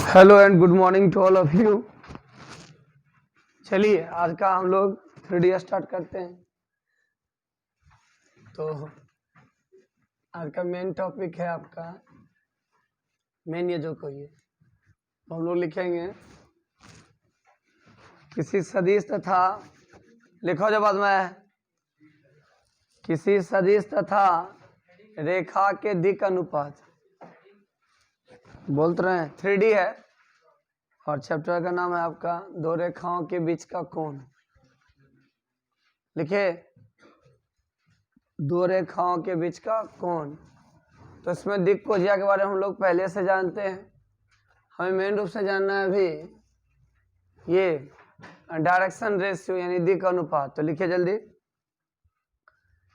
Hello and good morning to all of you. चलिए आज का हम लोग 3D स्टार्ट करते हैं। तो आज का मेन टॉपिक है आपका मेन ये जो कोई है तो हम लोग लिखेंगे किसी सदिश तथा लिखो जो बाद में किसी सदिश तथा रेखा के दिक् अनुपात बोलते रहे 3D है और चैप्टर का नाम है आपका दो रेखाओं के बीच का कोण। लिखे दो रेखाओं के बीच का कोण। तो इसमें दिक् कोजिया के बारे में हम लोग पहले से जानते हैं। हमें मेन रूप से जानना है अभी ये डायरेक्शन रेशियो यानी दिक् अनुपात। तो लिखिए जल्दी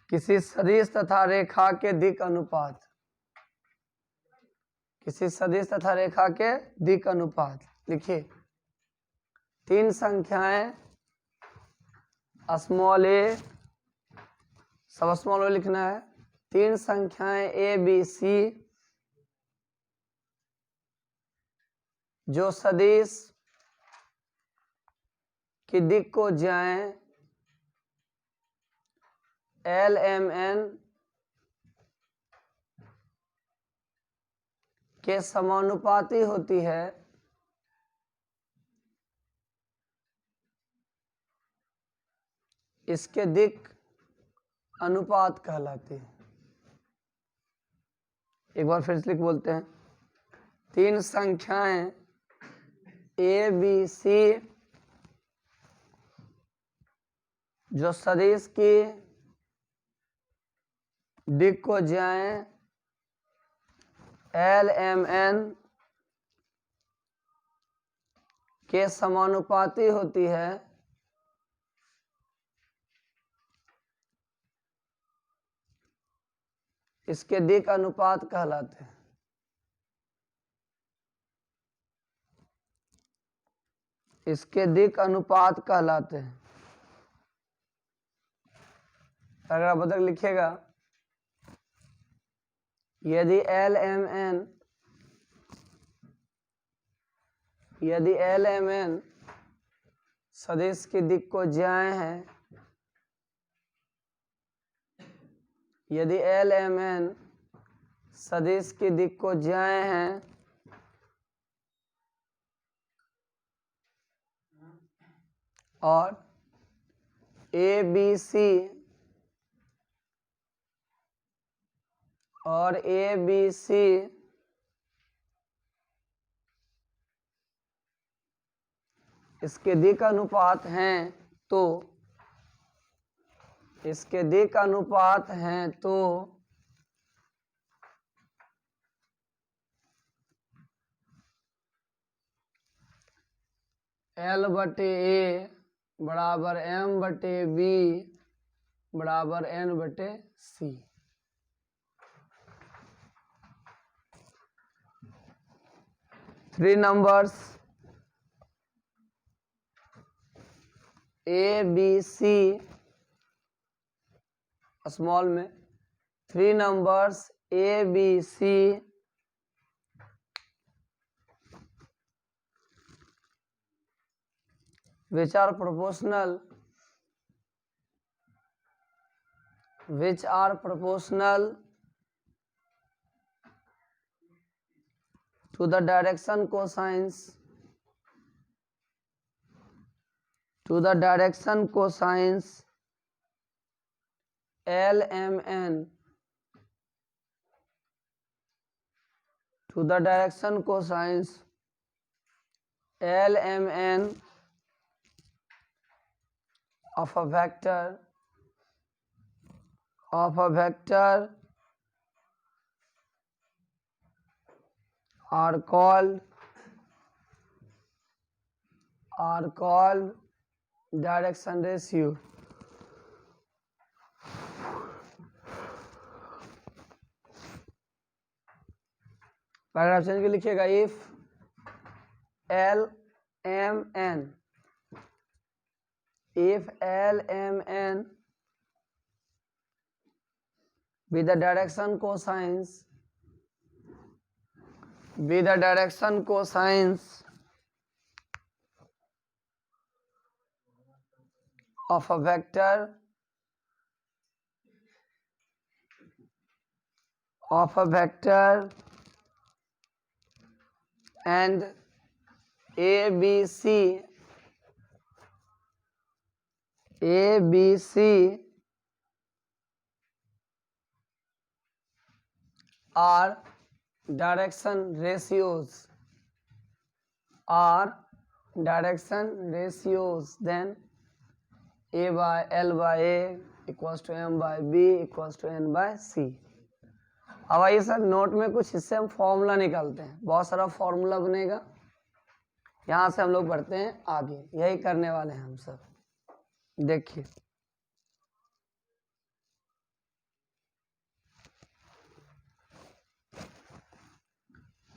किसी सदिश तथा रेखा के दिक् अनुपात। किसी सदिश तथा रेखा के दिक् अनुपात लिखिए तीन संख्याएं स्मॉल ए सब स्मॉल में लिखना है। तीन संख्याएं ए बी सी जो सदिश की दिक् को जाएं एल एम एन के समानुपाती होती है इसके दिक् अनुपात कहलाती है। एक बार फिर से लिख बोलते हैं तीन संख्याएं ए बी सी जो सदिश की दिक् को जाएं एल एम एन के समानुपाती होती है इसके दिक् अनुपात कहलाते हैं। इसके दिक् अनुपात कहलाते हैं। अगर बदल लिखिएगा यदि एल एम एन सदिश की दिक् को जाए हैं यदि एल एम एन सदिश की दिक् को जाए हैं और ए बी सी इसके दिक् अनुपात हैं तो इसके दिक् अनुपात हैं तो L बटे ए बराबर M बटे बी बराबर N बटे C. Three numbers A B C small में three numbers A B C which are proportional to the direction cosines L M N to the direction cosines L M N of a vector are called direction ratio। Paragraph change के लिखिएगा if L M N with the direction cosines be the direction cosines of a vector and ABC are direction ratios, then A by L by A equals to M by B equals to N by C। अब आइए sir note में कुछ इससे हम formula निकालते हैं, बहुत सारा फॉर्मूला बनेगा, यहाँ से हम लोग बढ़ते हैं आगे, यही करने वाले हैं हम सब। देखिए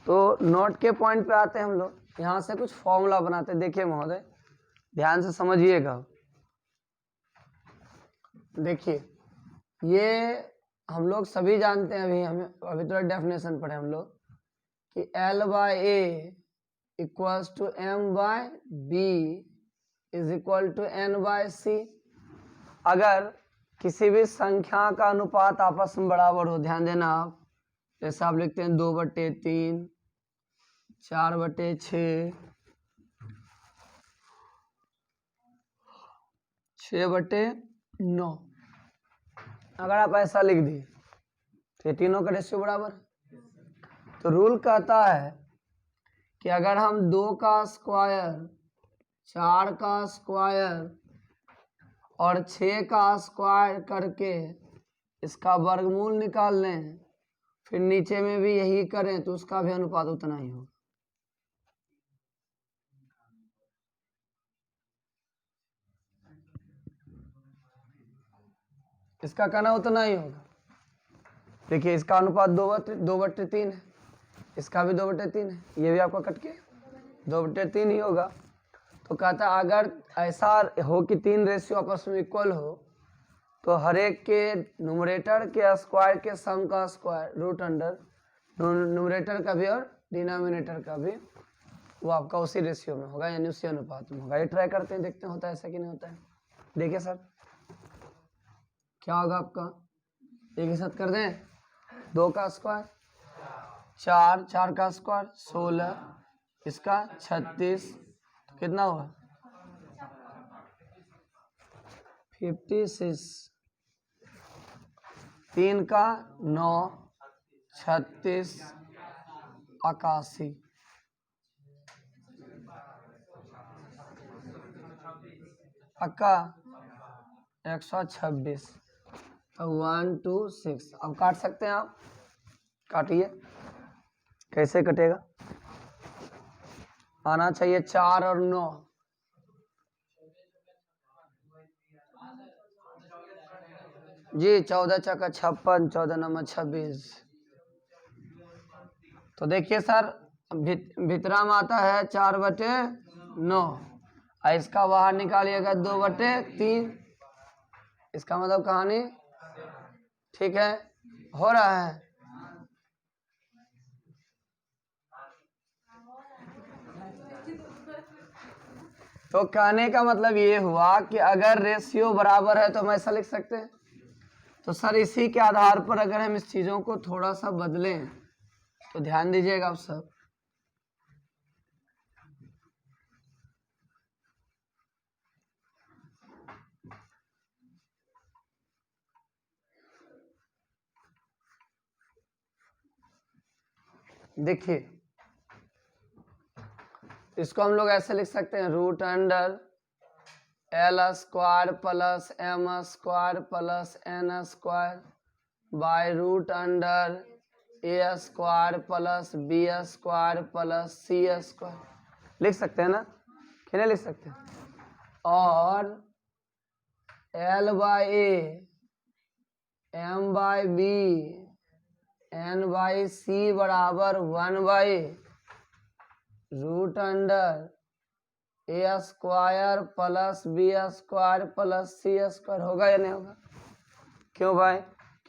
तो नोट के पॉइंट पे आते हैं हम लोग, यहाँ से कुछ फॉर्मूला बनाते हैं। देखिए महोदय ध्यान से समझिएगा। देखिए ये हम लोग सभी जानते हैं, अभी तो डेफिनेशन पढ़े हम लोग कि L by A equals to M by B is equal to N by C. अगर किसी भी संख्या का अनुपात आपस में बराबर हो, ध्यान देना आप, जैसे आप लिखते हैं 2/3, 4/6, 6/9, अगर आप ऐसा लिख दिए तो ये तीनों का रेशियो बराबर। तो रूल कहता है कि अगर हम 2 का स्क्वायर, 4 का स्क्वायर और 6 का स्क्वायर करके इसका वर्गमूल निकाल लें, फिर नीचे में भी यही करें, तो उसका भी अनुपात उतना ही होगा। इसका कहना उतना ही होगा। देखिए इसका अनुपात 2/3 है, इसका भी 2/3 है, ये भी आपका कट के 2/3 ही होगा। तो कहता है अगर ऐसा हो कि 3 रेशियो आपस में इक्वल हो, तो हर एक के न्यूमरेटर के स्क्वायर के सम का स्क्वायर रूट अंडर न्यूमरेटर का भी और डिनोमिनेटर का भी वो आपका उसी रेशियो में होगा, यानी उसी अनुपात में होगा। ये ट्राई करते हैं, देखते हैं होता है ऐसा कि नहीं होता है। देखिए सर क्या होगा आपका, एक ही साथ कर दें। 2 का स्क्वायर 4, 4 का स्क्वायर 16, इसका 36, तो कितना हुआ 56, 3 का 9, 36, 81, पक्का 126, 1 2 6। अब काट सकते हैं आप, काटिए। कैसे कटेगा, आना चाहिए 4 और 9, जी 14 चौका 56, 14 9 26। तो देखिए सर भीतरा में आता है 4/9, और इसका बाहर निकालिएगा 2/3। इसका मतलब कहानी ठीक है, हो रहा है। तो कहने का मतलब ये हुआ कि अगर रेशियो बराबर है तो हम ऐसा लिख सकते हैं। तो सर इसी के आधार पर अगर हम इस चीज़ों को थोड़ा सा बदलें, तो ध्यान दीजिएगा आप सब। देखिए इसको हम लोग ऐसे लिख सकते हैं, root under L square plus M square plus N square by root under A square plus B square plus C square. लिख सकते हैं ना, कि नहीं लिख सकते हैं? और L by A, M by B, N by C बराबर 1 root under A square plus B square plus C square. होगा या नहीं होगा? क्यों भाई?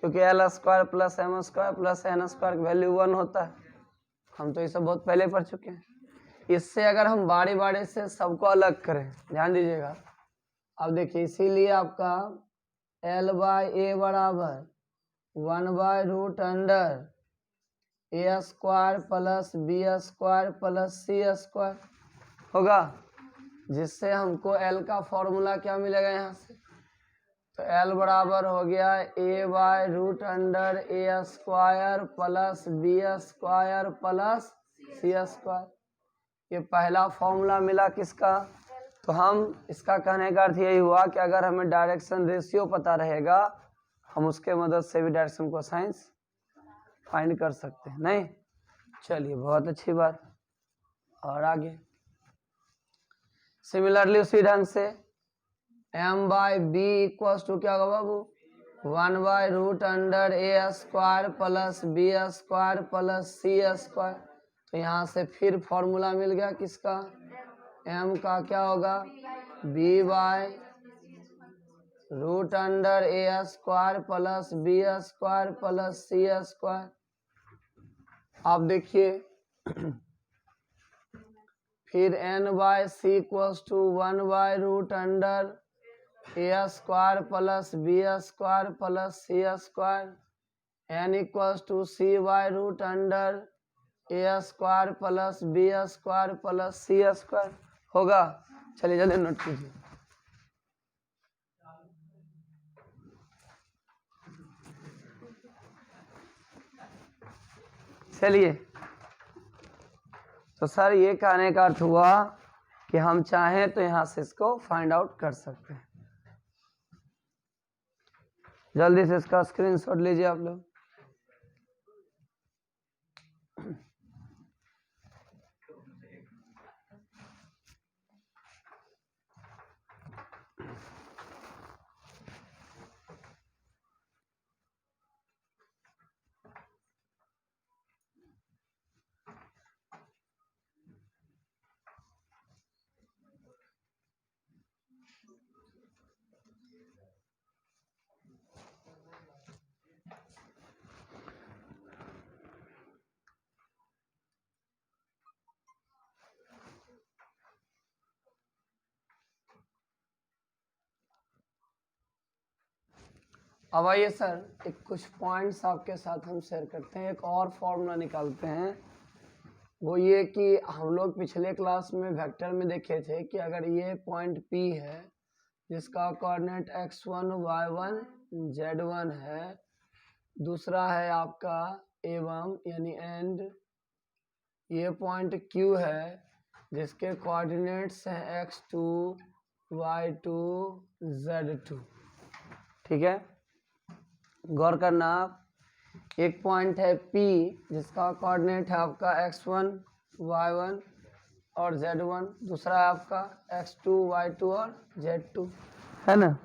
क्योंकि L square plus M square plus N square की वैल्यू 1 होता है। हम तो ये सब बहुत पहले पढ़ चुके हैं। इससे अगर हम बारी बारी से सबको अलग करें, ध्यान दीजिएगा। अब देखिए, इसीलिए आपका L/A बराबर 1/√अंडर A² plus B² plus C² होगा, जिससे हमको L का फॉर्मूला क्या मिलेगा यहाँ से। तो L बराबर हो गया A/√अंडर A² plus B² plus C²। ये पहला फॉर्मूला मिला किसका। तो हम इसका कहने का अर्थ यही हुआ कि अगर हमें डायरेक्शन रेशियो पता रहेगा, हम उसके मदद से भी डायरेक्शन कोसाइंस फाइंड कर सकते हैं। नहीं, चलिए बहुत अच्छी बात। और आगे सिमिलरली उसी ढंग से M/B इक्वल्स टू क्या होगा बाबू, 1/√अंडर A² plus B² plus C²। तो यहाँ से फिर फॉर्मूला मिल गया किसका, M का क्या होगा, B/√अंडर A² plus B² plus C²। आप देखिए फिर N/C इक्वल्स टू 1/√अंडर A² plus B² plus C²। N equals to C/√अंडर A² plus B² plus C² होगा। चलिए जल्दी नोट कीजिए। चलिए, तो सर ये कहने का अर्थ हुआ कि हम चाहें तो यहाँ से इसको फाइंड आउट कर सकते हैं। जल्दी से इसका स्क्रीनशॉट लीजिए आप लोग। अब आइए सर, एक कुछ पॉइंट्स आपके साथ हम शेयर करते हैं। एक और फॉर्मूला निकालते हैं, वो ये कि हम लोग पिछले क्लास में वेक्टर में देखे थे कि अगर ये पॉइंट P है जिसका कोऑर्डिनेट x1 y1 z1 है, दूसरा है आपका एवं यानी एंड ये पॉइंट Q है जिसके कोऑर्डिनेट्स हैं x2 y2 z2। ठीक है, गौर करना आप, एक पॉइंट है P जिसका कोऑर्डिनेट है आपका x1 y1 और z1, दूसरा है आपका x2 y2 और z2, है ना।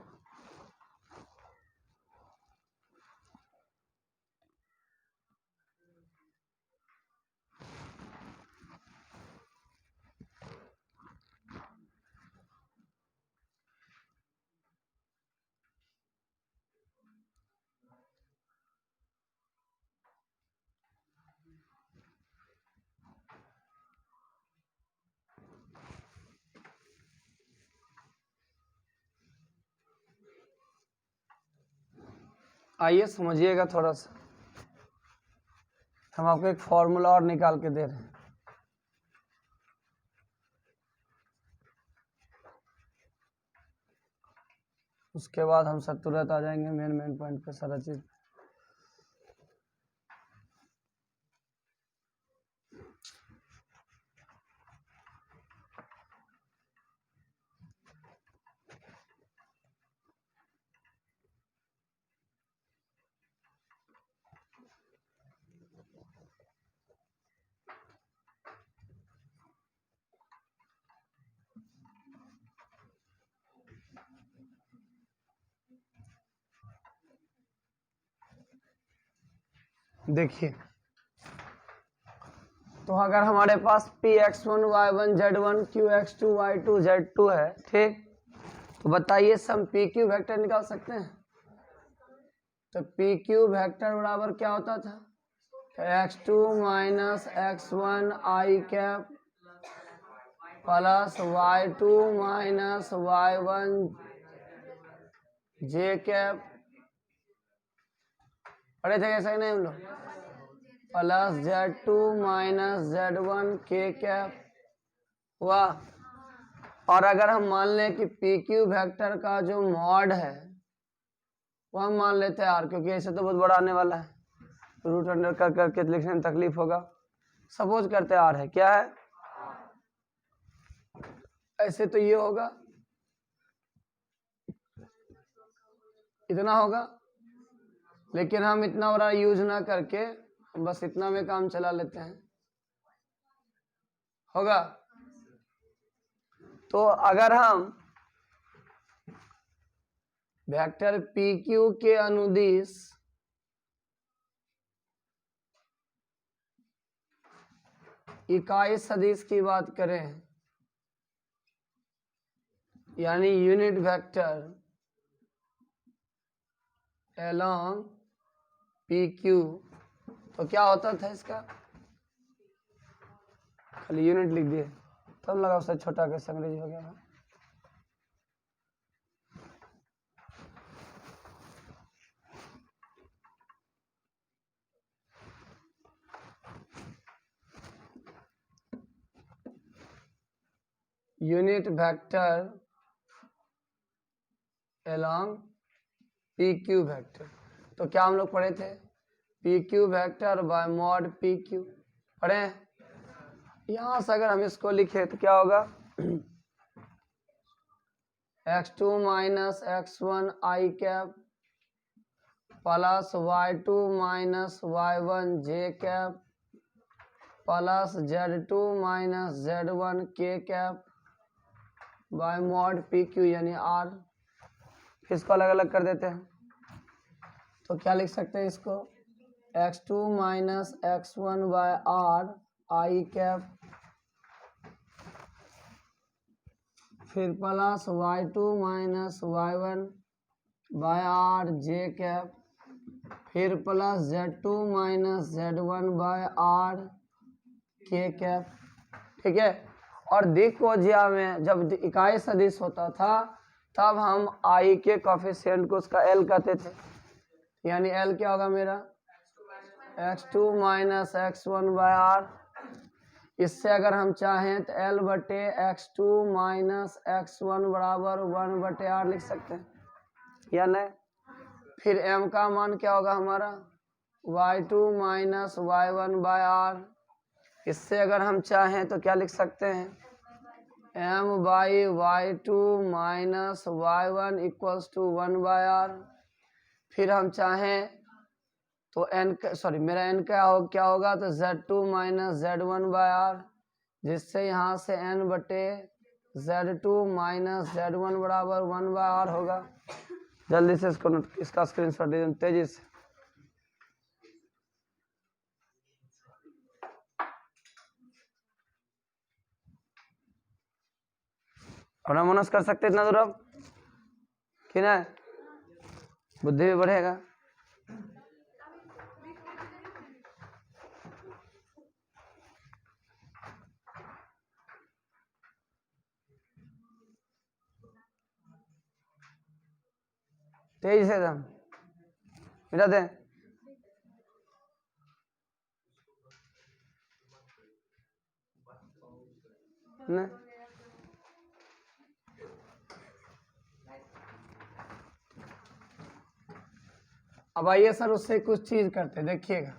आइए समझिएगा थोड़ा सा, हम आपको एक फॉर्मूला और निकाल के दे रहे हैं। उसके बाद हम सब तुरंत आ जाएंगे मेन पॉइंट पे सारा चीज। देखिए, तो अगर हमारे पास Px1 y1 z1 Qx2 y2 z2 है, ठीक, तो बताइए सम PQ वेक्टर निकाल सकते हैं। तो PQ वेक्टर बराबर क्या होता था, x2 minus x1 i cap plus y2 minus y1 j cap, पढ़े थे कैसे नहीं हम लोग, plus z2 minus z1 k cap हुआ। और अगर हम मान लें कि PQ वेक्टर का जो मॉड है वो हम मान लेते हैं r, क्योंकि ऐसे तो बहुत बड़ा आने वाला है, रूट अंडर कर करके लिखने में तकलीफ होगा। सपोज करते हैं r है, क्या है, ऐसे तो ये होगा, इतना होगा, लेकिन हम इतना बड़ा यूज ना करके बस इतना में काम चला लेते हैं, होगा। तो अगर हम वेक्टर PQ के अनुदिश इकाई सदिश की बात करें, यानी यूनिट वेक्टर along PQ, तो क्या होता था इसका, खाली यूनिट लिख दिए तब लगा उससे छोटा कैसे अंग्रेजी हो गया। Unit vector along PQ vector, तो क्या हम लोग पढ़े थे, PQ vector by mod PQ पढ़े हैं। यहां से अगर हम इसको लिखे तो क्या होगा, x2 minus x1 i cap plus y2 minus y1 j cap plus z2 minus z1 k cap by mod PQ यानी r। फिर इसको अलग अलग कर देते हैं, तो क्या लिख सकते हैं इसको, x2 minus x1 by r i cap फिर plus y2 minus y1 by r j cap फिर plus z2 minus z1 by r k cap, ठीक है। और दिक्वज्या में जब इकाई सदिश होता था तब हम i के कोफिशिएंट को उसका l कहते थे, यानी l क्या होगा मेरा, x2 minus x1 by r। इससे अगर हम चाहें तो l बटे x2 माइनस x1 बराबर 1 बटे r लिख सकते हैं, या नहीं। फिर m का मान क्या होगा हमारा, y2 minus y1 by r। इससे अगर हम चाहें तो क्या लिख सकते हैं, m by y2 minus y1 equals to 1 by r। फिर हम चाहें तो n सॉरी मेरा n क्या होगा, तो z2 minus z1 by r, जिससे यहाँ से n बटे z2 माइनस z1 बराबर 1 बाय r होगा। जल्दी से इसका स्क्रीनशॉट दे तेजी से। अपना मनस कर सकते इतना दूर अब कि ना, बुद्धि भी बढ़ेगा। तेजी से एकदम मिटा दे। नहीं अब आइए सर उससे कुछ चीज करते देखिएगा।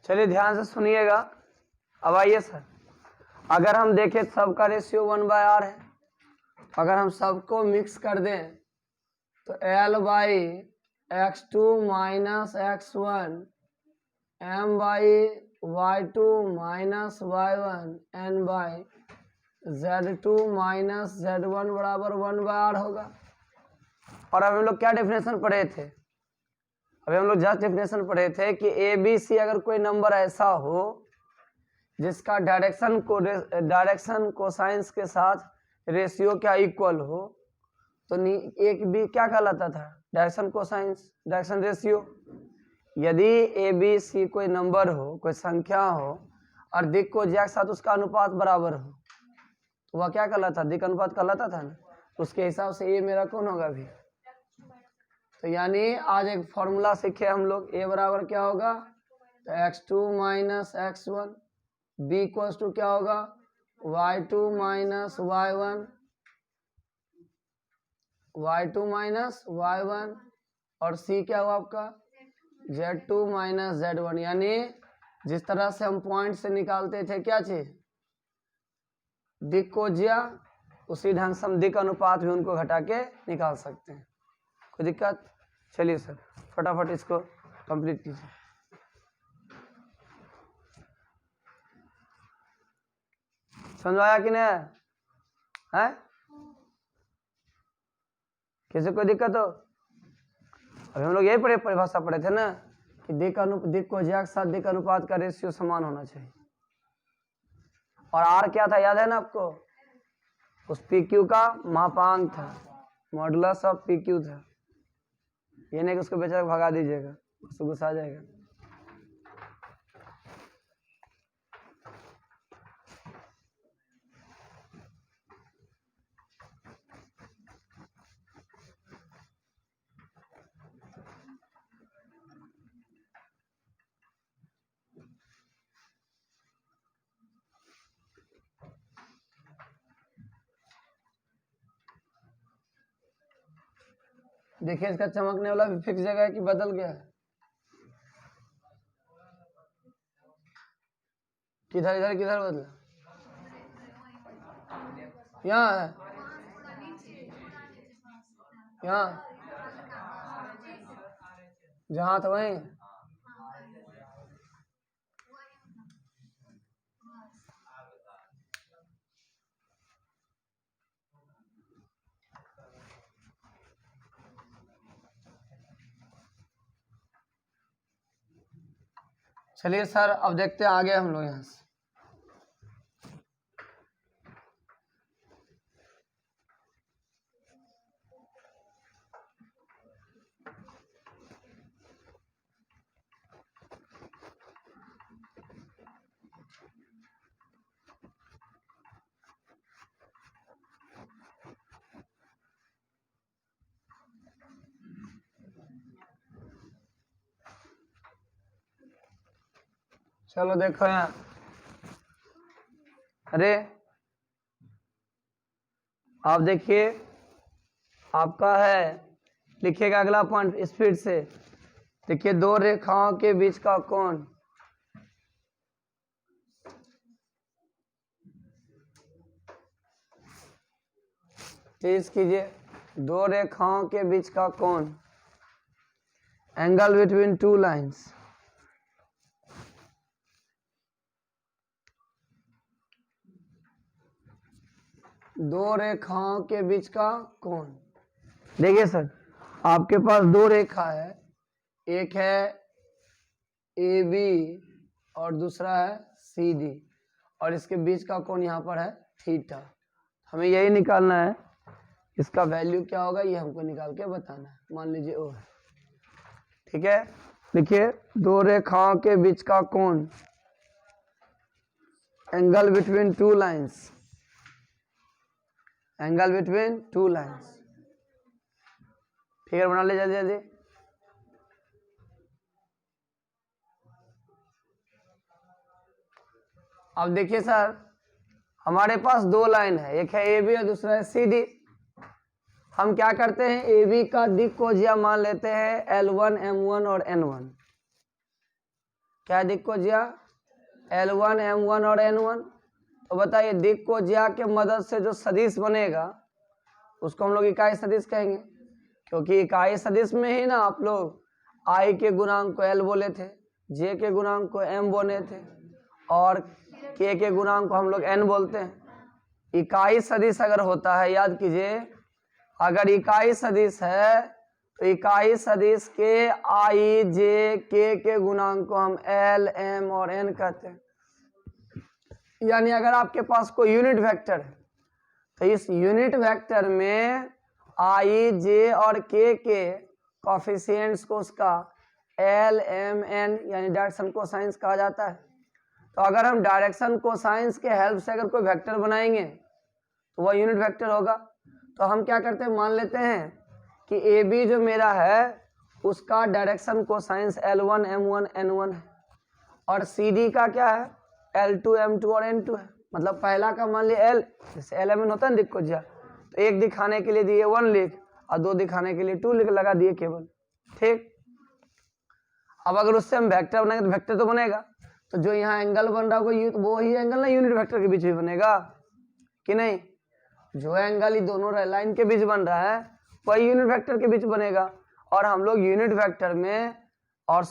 चलिए ध्यान से सुनिएगा। अब आइए सर, अगर हम देखें सबका रेशियो 1 बाय r है, अगर हम सबको मिक्स कर दें तो L by x2 minus x1 m by y2 minus y1 n by z2 minus z1 बराबर 1/r होगा। और अब हम लोग क्या डेफिनेशन पढ़े थे? अभी हम लोग जस्ट डेफिनेशन पढ़े थे कि ए बी सी अगर कोई नंबर ऐसा हो जिसका डायरेक्शन कोसाइंस के साथ रेशियो क्या इक्वल हो, तो एक बी क्या कहलाता था? Direction cosines, direction ratio. यदि ए बी सी कोई नंबर हो, कोई संख्या हो और दिक् को ज्या के साथ उसका अनुपात बराबर हो, तो वह क्या कहलाता? दिक् अनुपात कहलाता था ना। उसके हिसाब से ए मेरा कौन होगा अभी? तो यानी आज एक फॉर्मूला सीखे हम लोग, ए बराबर क्या होगा? तो x2 minus x1, B equals to क्या होगा? y2 minus y1, y2 minus y1, और c क्या हुआ आपका? z2 minus z1। यानी जिस तरह से हम पॉइंट से निकालते थे क्या चीज? दिक् को ज्या, उसी ढंग से हम दिक् अनुपात भी उनको घटा के निकाल सकते हैं। कोई दिक्कत? चलिए सर फटाफट इसको कंप्लीट कीजिए। समझ आया कि नहीं है? किसी को दिक्कत हो? अभी हम लोग यही परिभाषा पढ़े थे ना कि दिक् को ज्या के साथ दिक् अनुपात का रेशियो समान होना चाहिए। और आर क्या था याद है ना आपको? उस पी क्यू का मापांक था, मॉडुलस ऑफ पी क्यू था। ये नहीं कि उसको बेचारा भगा दीजिएगा, उसको गुस्सा आ जाएगा। देखिए इसका चमकने वाला भी फिक्स जगह है कि बदल गया है? किधर इधर किधर बदला? यहाँ है, यहाँ जहाँ था वहीं। चलिए सर अब देखते हैं आगे हम लोग यहाँ से। चलो देखो यहाँ, अरे आप देखिए आपका है, लिखिएगा अगला पॉइंट स्पीड से। देखिए दो रेखाओं के बीच का कोण, तेज कीजिए, दो रेखाओं के बीच का कोण, एंगल बिटवीन टू लाइंस। दो रेखाओं के बीच का कोण। देखिए सर आपके पास दो रेखा है, एक है ए बी और दूसरा है सी डी, और इसके बीच का कोण यहाँ पर है थीटा। हमें यही निकालना है, इसका वैल्यू क्या होगा ये हमको निकाल के बताना है। मान लीजिए ओ है, ठीक है। देखिए दो रेखाओं के बीच का कोण, angle between two lines, angle between two lines. Figure बना ले जल्दी जल्दी। अब देखिए सर हमारे पास दो लाइन है, एक है ए बी और दूसरा है सी डी। हम क्या करते हैं, ए बी का दिक् को ज्या मान लेते हैं L1 M1 और N1। क्या दिक् को ज्या? L1 M1 और N1। तो बताइए दिक् को ज्या के मदद से जो सदिश बनेगा उसको हम लोग इकाई सदिश कहेंगे, क्योंकि इकाई सदिश में ही ना आप लोग आई के गुणांक को एल बोले थे, जे के गुणांक को एम बोले थे और के गुणांक को हम लोग एन बोलते हैं। इकाई सदिश अगर होता है, याद कीजिए, अगर इकाई सदिश है तो इकाई सदिश के आई जे के गुणांक को हम एल एम और एन कहते हैं। यानी अगर आपके पास कोई यूनिट वेक्टर है तो इस यूनिट वेक्टर में आई जे और के कोफिशिएंट्स को उसका एल एम एन यानी डायरेक्शन कोसाइंस कहा जाता है। तो अगर हम डायरेक्शन कोसाइंस के हेल्प से अगर कोई वेक्टर बनाएंगे तो वह यूनिट वेक्टर होगा। तो हम क्या करते हैं, मान लेते हैं कि ए बी जो मेरा है उसका direction cosines L1 M1 N1 है और सी डी का क्या है L2 M2 और N2 है। मतलब पहला का मान लिया L, जैसे LMN होता है ना दिक्को जा, तो एक दिखाने के लिए दिए 1 लिख और 2 दिखाने के लिए 2 लिख लगा दिए केवल। ठीक, अब अगर उससे हम वेक्टर बनाएंगे तो वेक्टर तो बनेगा, तो जो यहाँ एंगल बन रहा होगा वो ही एंगल ना यूनिट वेक्टर के बीच में बनेगा कि नहीं। जो एंगल ये दोनों लाइन के बीच बन रहा है वही यूनिट वेक्टर के बीच बनेगा। और हम लोग यूनिट वेक्टर में और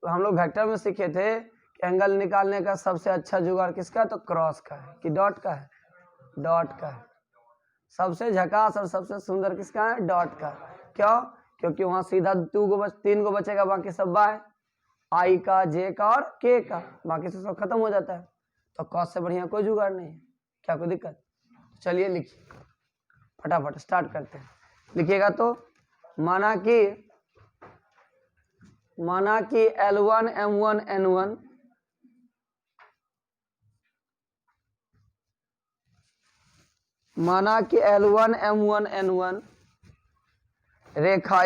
हम लोग वेक्टर में सीखे थे कि एंगल निकालने का सबसे अच्छा जुगाड़ किसका, तो क्रॉस का है कि डॉट का है, डॉट का है। सबसे झकास और सबसे सुंदर किसका है, डॉट का। क्यों, क्योंकि वहां सीधा 3 को बचेगा, बाकी सब बाय, आई का, जे का और के का, बाकी से सब खत्म हो जाता है। तो क्रॉस से बढ़िया कोई जुगाड़ नहीं है। क्या कोई दिक्कत? चलिए लिखिए, फटाफट स्टार्ट करते हैं। लिखिएगा तो माना कि L1 M1 N1 माना कि L1 M1 N1 रेखा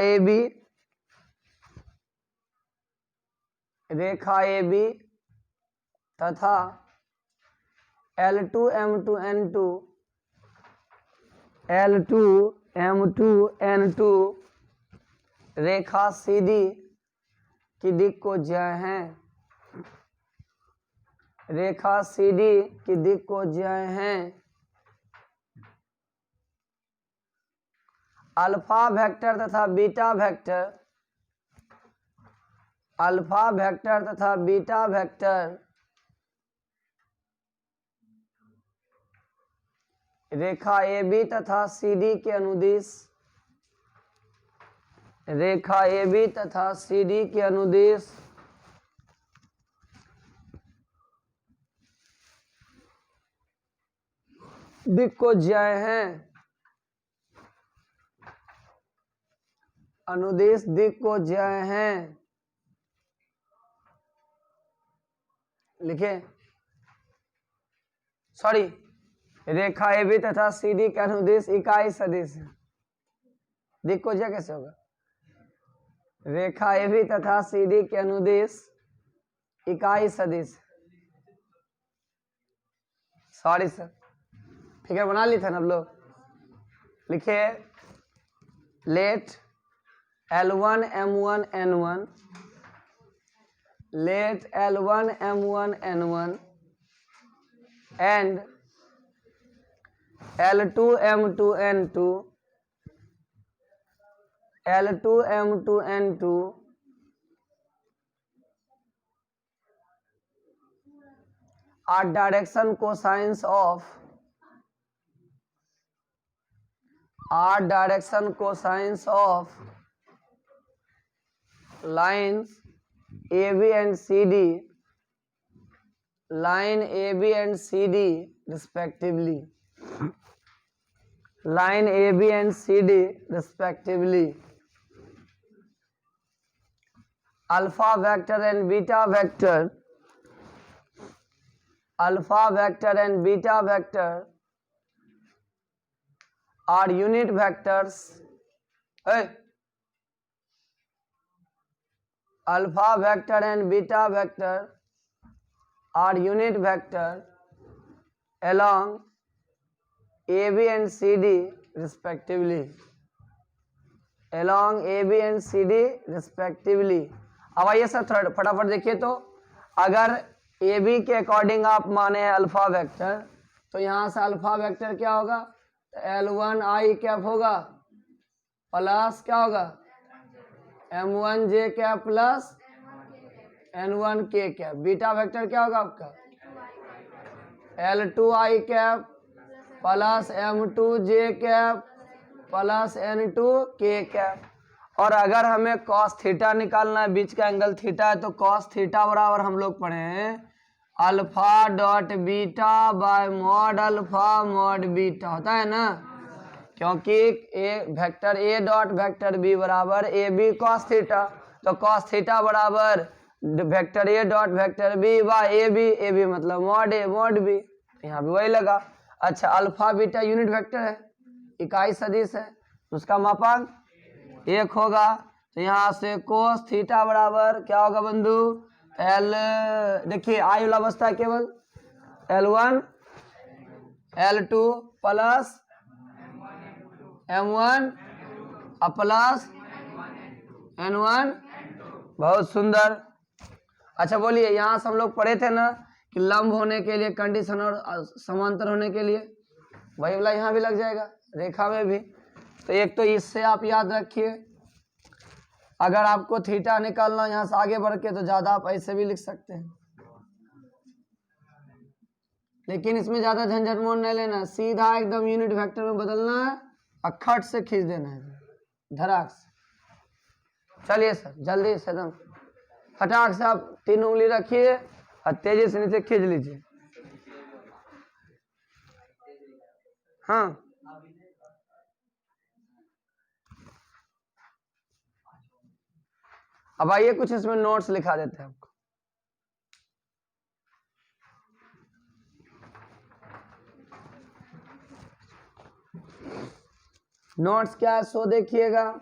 AB तथा L2 M2 N2 रेखा CD की दिक् को ज्या हैं, रेखा CD की दिक् को ज्या हैं। अल्फा वेक्टर तथा बीटा वेक्टर, अल्फा वेक्टर तथा बीटा वेक्टर रेखा AB तथा CD के अनुदिश, रेखा AB तथा CD के अनुदिश दिक् को ज्या हैं, अनुदेश दिक् को ज्या हैं। लिखे, सॉरी, रेखा AB तथा CD के अनुदेश इकाई सदिश, दिक् को ज्या कैसे होगा, रेखा AB तथा CD के अनुदेश इकाई सदिश। सॉरी सर, फिगर बना ली था ना हम लोग। लिखे, late L1 M1 N1, let L1 M1 N1 and L2 M2 N2, L2 M2 N2 are direction cosines of lines AB and CD, line AB and CD respectively, line AB and CD respectively. Alpha vector and beta vector, alpha vector and beta vector are unit vectors. Hey. Alpha vector and beta vector are unit vector along AB and CD respectively, along AB and CD respectively. अब आइए sir third फटाफट देखिए। तो अगर AB के according आप माने हैं अल्फा वेक्टर, तो यहाँ से अल्फा वेक्टर क्या होगा, L1 I कैप होगा प्लस क्या होगा m1j cap plus n1k cap. Beta vector क्या होगा आपका l2i cap plus m2j cap plus n2k cap. और अगर हमें कॉस थीटा निकालना है, बीच का एंगल थीटा है, तो कॉस थीटा बराबर हम लोग पढ़े हैं alpha dot beta by mod alpha mod beta, होता है ना, क्योंकि A vector A dot vector B बराबर ए बी कॉस थीटा, तो कॉस थीटा बराबर vector A dot vector B by A B मतलब मॉड ए मॉड बी, यहाँ भी वही लगा। अच्छा, अल्फा बीटा यूनिट वेक्टर है, इकाई सदिश है, उसका मापांक 1 होगा, तो यहाँ से कोस थीटा बराबर क्या होगा बंधु एल, देखिए आई वाला अवस्था केवल L1 L2 plus M1 plus N1। बहुत सुंदर। अच्छा बोलिए, यहाँ से हम लोग पढ़े थे ना कि लंब होने के लिए कंडीशन और समांतर होने के लिए, वही वाला यहाँ भी लग जाएगा रेखा में भी। तो एक तो इससे आप याद रखिए, अगर आपको थीटा निकालना यहाँ से आगे बढ़ के तो ज़्यादा आप ऐसे भी लिख सकते हैं, लेकिन इसमें ज़्यादा झंझट मोड़ नहीं लेना, सीधा एकदम यूनिट वेक्टर में बदलना है और खट से खींच देना है धड़ाक से। चलिए सर जल्दी से एकदम फटाक से आप 3 उंगली रखिए और तेजी से नीचे खींच लीजिए। हाँ अब आइए कुछ इसमें नोट्स लिखा देते हैं आपको। नोट्स क्या है सो देखिएगा।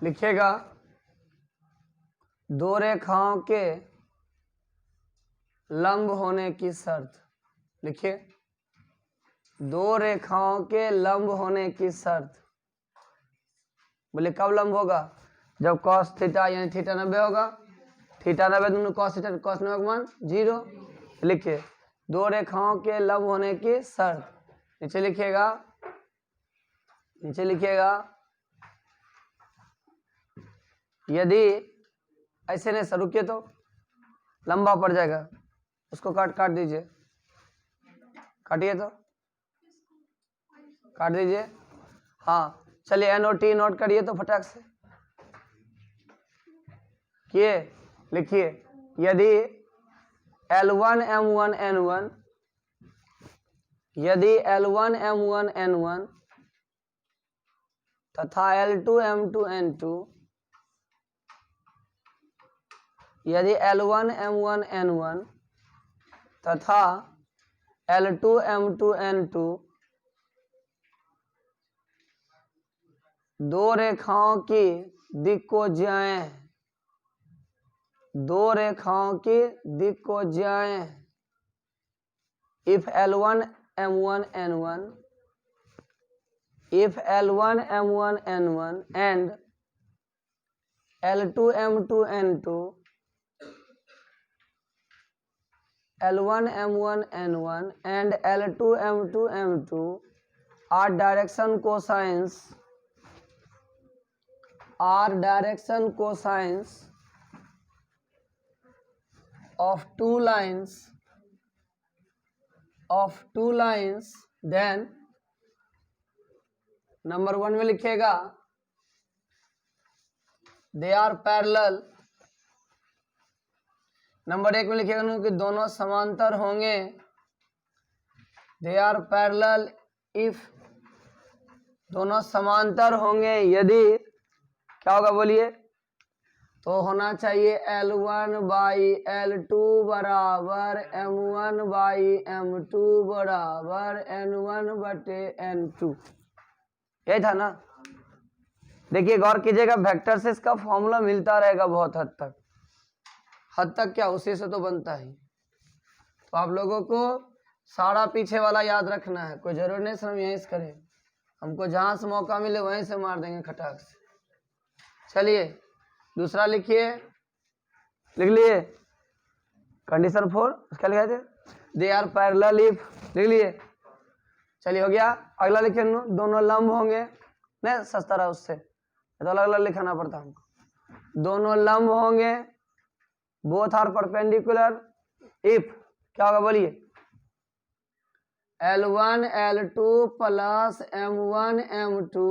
लिखिएगा, दो रेखाओं के लंब होने की शर्त। लिखिए, दो रेखाओं के लंब होने की शर्त। बोले कब लंब होगा? जब कॉस थीटा यानी थीटा 90 होगा, थीटा 90 दोनों कॉस थीटा कॉस 90 का मान 0। लिखिए, दो रेखाओं के लंब होने की शर्त। नीचे लिखिएगा, नीचे लिखिएगा, यदि ऐसे नहीं सर रुकिए तो लंबा पड़ जाएगा, उसको काट दीजिए, काटिए तो काट दीजिए। हाँ चलिए NOT नोट करिए तो फटाक से किए। लिखिए, यदि L1 M1 N1, यदि L1 M1 N1 तथा L2 M2 N2, यदि L1 M1 N1 तथा L2 M2 N2 दो रेखाओं की दिक्कोज्याएं, दो रेखाओं की दिक्कोज्याएं, if L1 M1 N1, if L1 M1 N1 and L2 M2 N2, L1 M1 N1 and L2 M2 M2 are direction cosines, are direction cosines of two lines, then number 1 में लिखिएगा they are parallel। Number 1 में लिखिएगा कि दोनों समांतर होंगे, they are parallel if, दोनों समांतर होंगे यदि, क्या होगा बोलिए, तो होना चाहिए L1 बाई L2 बराबर M1 बाई M2 बराबर N1 बटे N2, यही था ना। देखिए गौर कीजिएगा, वेक्टर से इसका फॉर्मूला मिलता रहेगा बहुत हद तक, हद तक क्या उसी से तो बनता ही। तो आप लोगों को सारा पीछे वाला याद रखना है, कोई जरूर नहीं सर हम यहीं से करें, हमको जहां से मौका मिले वहीं से मार देंगे खटाक से। चलिए दूसरा लिखिए, लिख लिए कंडीशन 4, उसका लिखा थे दे आर पैरेलल इफ, लिख लिए। चलिए हो गया। अगला लिखे दोनों लंब होंगे, नहीं सस्ता रहा उससे, तो अलग अलग लिखाना पड़ता हमको। दोनों लंब होंगे, बोथ आर परपेंडिकुलर इफ, क्या होगा बोलिए, L1 L2 plus M1 M2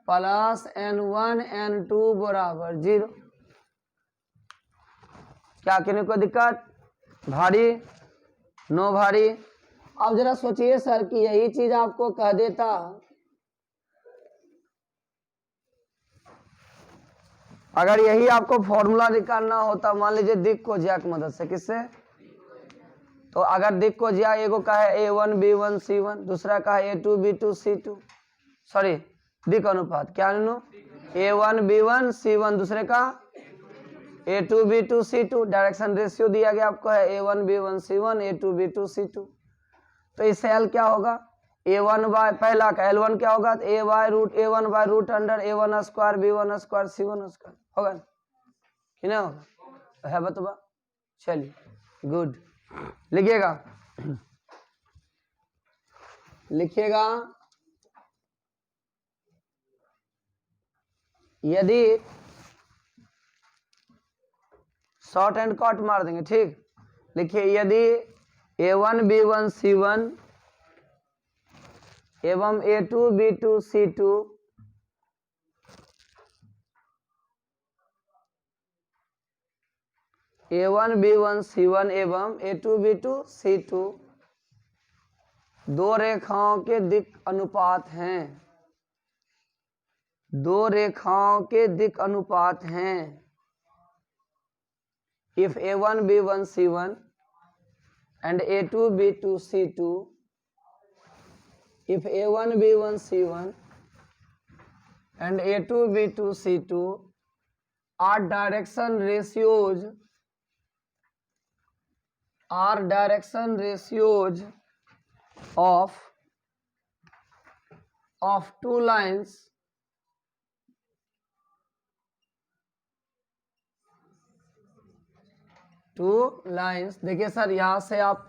plus N1 N2 बराबर 0। क्या किन्हीं को दिक्कत, भारी, नो भारी। अब जरा सोचिए सर कि यही चीज आपको कह देता, अगर यही आपको फॉर्मूला निकालना होता, मान लीजिए दिक् को ज्या की मदद से, किससे, तो अगर दिक् को ज्या एगो का है A1 B1 C1, दूसरा का है A2 B2 C2, सॉरी दिक् अनुपात क्या A1 B1 C1, दूसरे का A2 B2 C2, direction ratio दिया गया आपको है A1 B1 C1 A2 B2 C2। तो इससे L क्या होगा, A1 बाय पहला का L1 क्या होगा, A1 by root under A1 square B1 square C1 square होगा कि ना होगा, है बतवा। चलिए गुड, लिखिएगा लिखिएगा यदि शॉर्ट एंड कट मार देंगे, ठीक। लिखिए यदि A1 B1 C1 एवं A2 B2 C2 A1 B1 C1 एवं A2 B2 C2 दो रेखाओं के दिक् अनुपात हैं, दो रेखाओं के दिक् अनुपात हैं। If A1 B1 C1 and A2 B2 C2, if A1 B1 C1 and A2 B2 C2 are direction ratios of two lines देखिए सर यहां से आप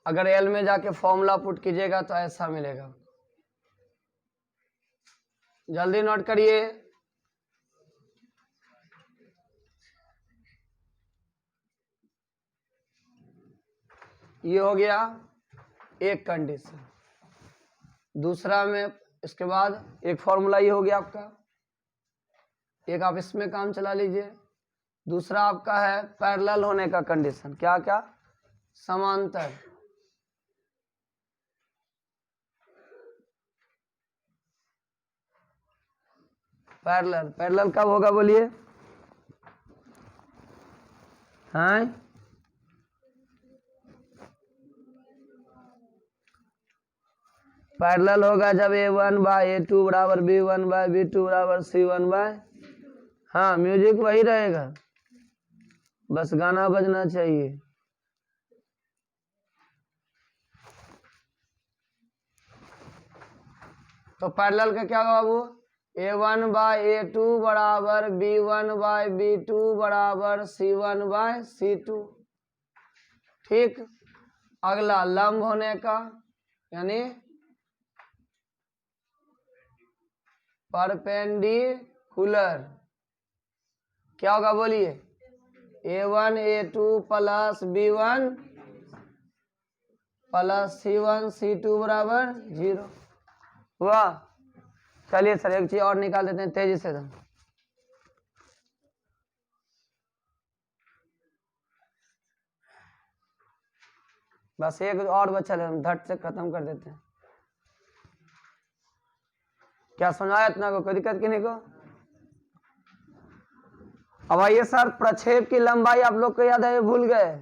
अगर एल में जाके फॉर्मूला पुट कीजिएगा तो ऐसा मिलेगा, जल्दी नोट करिए। ये हो गया एक कंडीशन, दूसरा में इसके बाद एक फॉर्मूला ये हो गया आपका, एक आप इसमें काम चला लीजिए। दूसरा आपका है पैरेलल होने का कंडीशन, क्या क्या, समांतर। पैरेलल कब होगा बोलिए, हाँ पैरेलल होगा जब A1 बाय A2 बराबर B1 बाय B2 बराबर C1 बाय, हाँ म्यूजिक वही रहेगा, बस गाना बजना चाहिए। तो पैरेलल का क्या होगा बाबू, A1 बाय A2 बराबर B1 बाय B2 बराबर C1 बाय C2, ठीक। अगला लंब होने का, यानी परपेंडिकुलर, क्या होगा बोलिए, A1 A2 plus B1 plus C1 C2 बराबर 0 हुआ। चलिए सर एक चीज और निकाल देते हैं तेजी से, बस एक और बच्चा धट से खत्म कर देते हैं। क्या समझाया इतना को, कोई दिक्कत किन्हीं को। अब आइए सर प्रक्षेप की लंबाई आप लोग को याद है, भूल गए,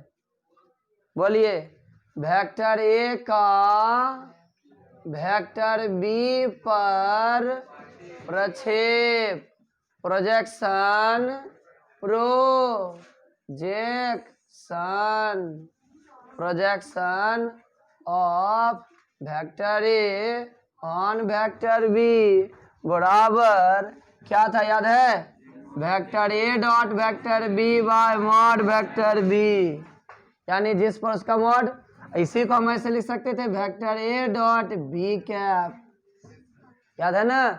बोलिए वेक्टर ए का वेक्टर बी पर प्रक्षेप, projection pro, projection of vector A on vector B बराबर क्या था याद है, vector A dot vector B by mod vector B, यानी जिस पर उसका मॉड, इसी को हम ऐसे लिख सकते थे vector A dot B cap, याद है ना,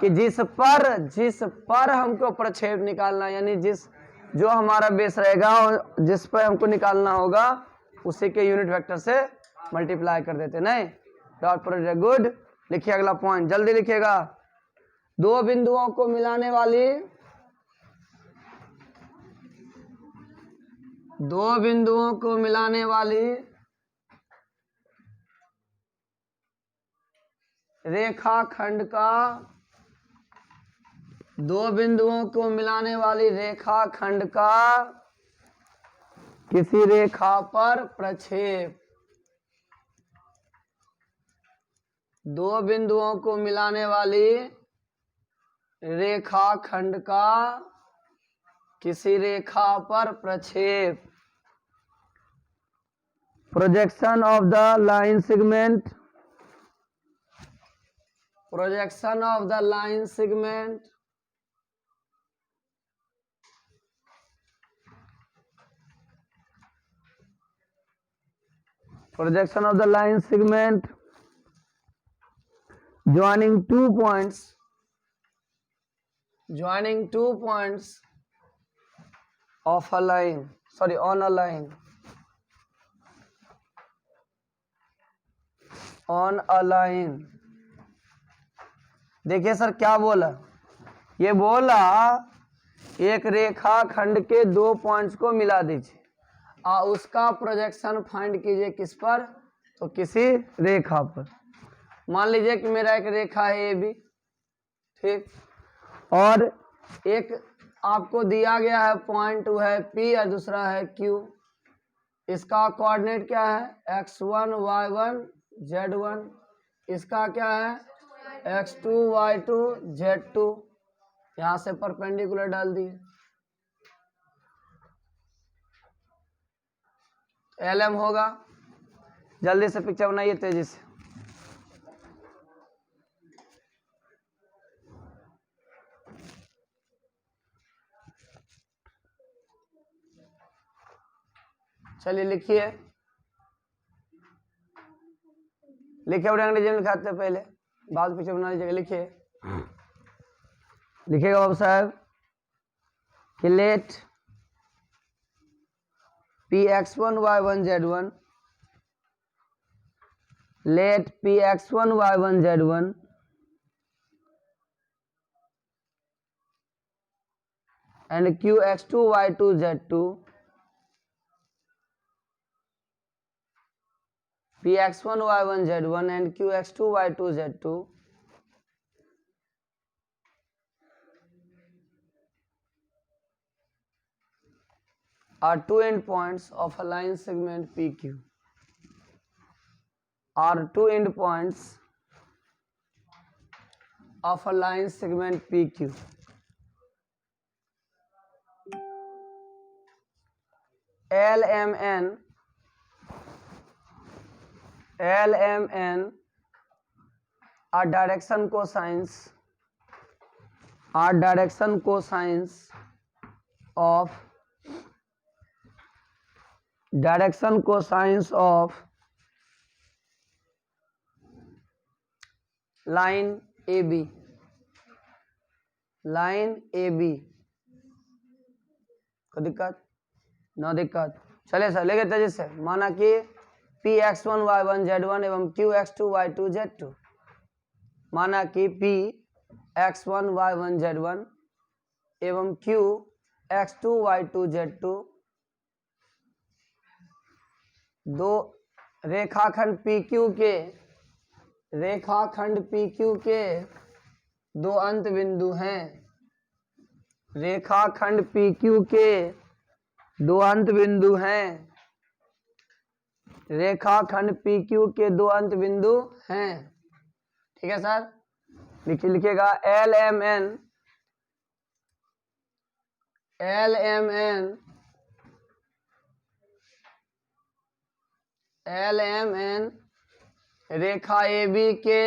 कि जिस पर हमको प्रक्षेप निकालना, यानी जो हमारा बेस रहेगा जिस पर हमको निकालना होगा उसी के यूनिट वेक्टर से मल्टीप्लाई कर देते, नहीं डॉट प्रोडक्ट। गुड, लिखिए अगला पॉइंट, जल्दी लिखिएगा। दो बिंदुओं को मिलाने वाली रेखाखंड का, दो बिंदुओं को मिलाने वाली रेखाखंड का किसी रेखा पर प्रक्षेप, दो बिंदुओं को मिलाने वाली रेखाखंड का किसी रेखा पर प्रक्षेप, projection of the line segment, projection of the line segment, projection of the line segment joining two points of a line, sorry, on a line, देखिए सर क्या बोला, ये बोला एक रेखाखंड के दो पॉइंट्स को मिला दीजिए और उसका प्रोजेक्शन फाइंड कीजिए किस पर, तो किसी रेखा पर। मान लीजिए कि मेरा एक रेखा है ए बी, ठीक, और एक आपको दिया गया है पॉइंट, वो है पी और दूसरा है क्यू। इसका कोऑर्डिनेट क्या है, x1 y1 z1, इसका क्या है x2 y2 z2, यहाँ से परपेंडिकुलर डाल दिए, LM होगा। जल्दी से पिक्चर बनाइए तेजी से। चलिए लिखिए और अंग्रेजी में लिखाते हैं पहले, बाद पिक्चर बना लीजिएगा। लिखिएगा बाबू साहब कि late px1 y1 z1, let px1 y1 z1 and qx2 y2 z2, px1 y1 z1 and qx2 y2 z2 are two endpoints of a line segment PQ, are two endpoints of a line segment PQ. LMN are direction cosines of line AB, कोई दिक्कत ना दिक्कत। चलिए sir लेके तेजी से, माना कि px1 y1 z1 एवं qx2 y2 z2, माना कि px1 y1 z1 एवं qx2 y2 z2 दो रेखाखंड PQ के दो अंत बिंदु हैं, रेखाखंड PQ के दो अंत बिंदु हैं, रेखाखंड PQ के दो अंत बिंदु हैं। ठीक है सर, लिखिएगा LMN एल एम एन रेखा ए बी के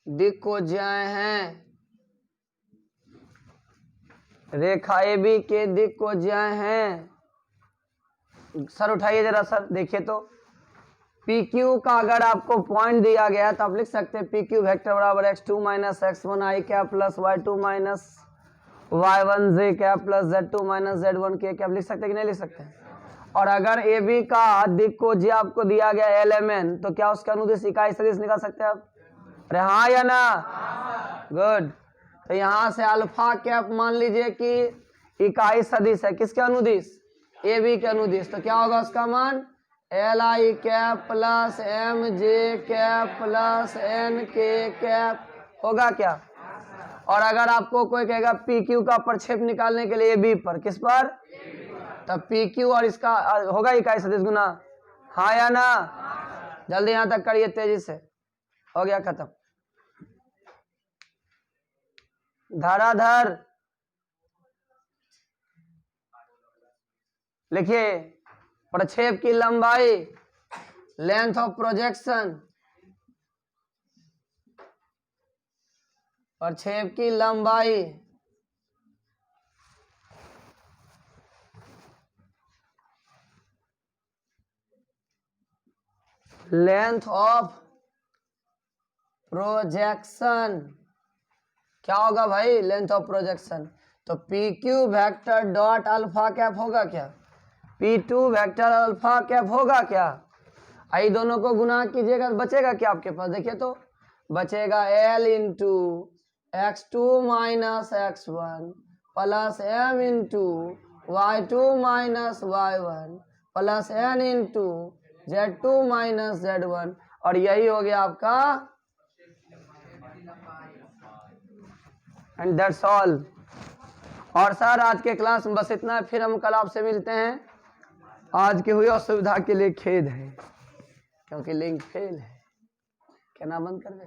दिक्कोज्याएं हैं, रेखा ए बी के दिक्कोज्याएं हैं। सर उठाइए जरा सर, देखिए तो पी क्यू का अगर आपको पॉइंट दिया गया है तो आप लिख सकते हैं पी क्यू वेक्टर बराबर x2 minus x1 I cap plus y2 minus y1 z cap plus z2 minus z1 K cap. लिख सकते हैं कि नहीं लिख सकते हैं? और अगर ए बी का दिक्कोज्या आपको दिया गया एल एम एन तो क्या उसका अनुदिश इकाई सदिश निकाल सकते हैं आप? अरे हाँ या ना? गुड। तो यहाँ से अल्फा कैप मान लीजिए कि इकाई सदिश है, किसके अनुदिश? ए बी के अनुदिश। तो क्या होगा उसका मान? L I cap plus M J cap plus N K cap होगा क्या? और अगर आपको कोई कहेगा पी क्यू का प्रक्षेप निकालने के लिए बी पर, किस पर? तब पी क्यू और इसका होगा इकाई सदिश गुना, हाँ या ना? जल्दी यहां तक करिए तेजी से। हो गया खत्म। धराधर लिखिए प्रक्षेप की लंबाई, लेंथ ऑफ प्रोजेक्शन, प्रक्षेप की लंबाई लेंथ ऑफ प्रोजेक्शन क्या होगा भाई? Length of projection. तो P Q vector dot alpha cap होगा क्या? P2 वेक्टर अल्फा कैप होगा क्या? आई दोनों को गुना कीजिएगा, बचेगा क्या आपके पास? देखिए तो बचेगा L into x2 minus x1 plus m into y2 minus y1 plus n into z2 minus z1। और यही हो गया आपका, एंड दैट्स ऑल। और सर आज के क्लास में बस इतना है, फिर हम कल आपसे मिलते हैं। आज की हुई असुविधा के लिए खेद है, क्योंकि लिंक फेल है। कहना बंद कर दे।